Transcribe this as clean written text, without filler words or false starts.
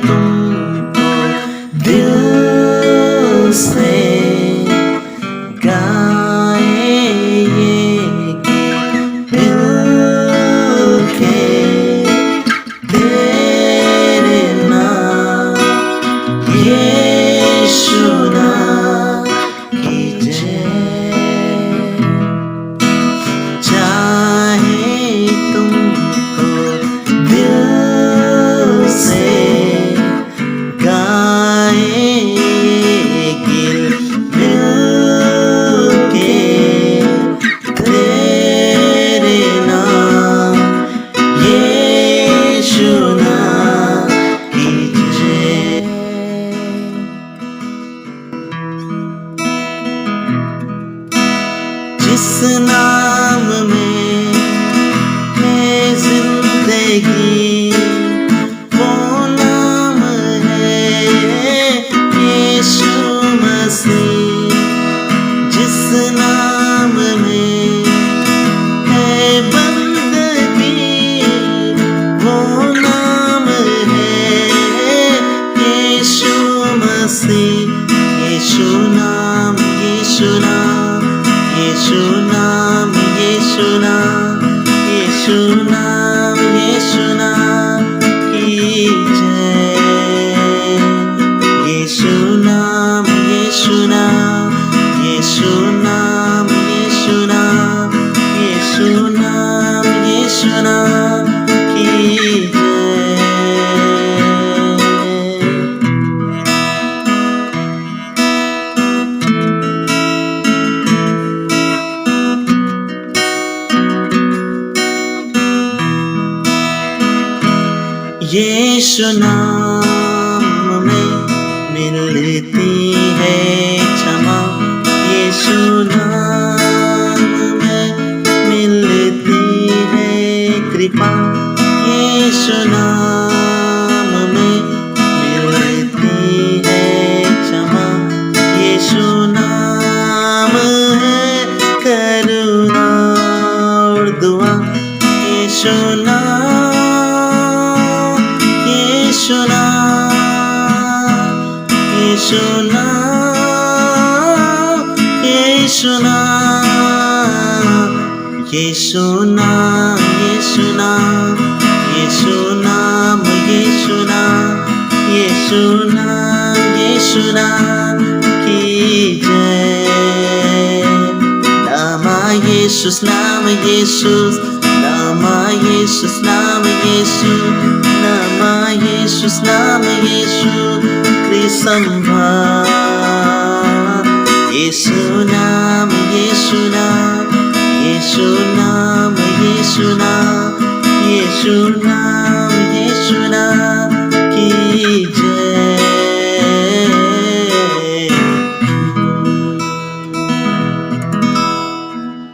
तुमको दिल से गाए ये गीत दिल के तेरे नाम यीशु नाम की जय। चाहे तुमको दिल से गाए ये गीत दिल के तेरे नाम यीशु नाम की जय। जिस नाम में है जिंदगी वो नाम है यीशु मसीह। जिस नाम में है बंदगी वो नाम है यीशु मसीह। यीशु नाम यीशु नाम यीशु नाम यीशु नाम यीशु नाम यीशु नाम की जय। यीशु नाम यीशु नाम यीशु नाम यीशु नाम यीशु नाम यीशु नाम की जय। यीशु नाम में मिलती है क्षमा। यीशु नाम में मिलती है कृपा। यीशु नाम में मिलती है क्षमा। यीशु नाम है करुणा और दुआ। यीशु नाम यीशु नाम यीशु नाम यीशु नाम यीशु नाम यीशु नाम यीशु नाम यीशु नाम यीशु नाम यीशु नाम की जय। नामा यीशुस नाम यीशुस नामा यीशुस नाम यीशु नामा यीशुस नाम यीशु कृसंभा। यीशु नाम यीशु नाम यीशु नाम यीशु नाम यीशु नाम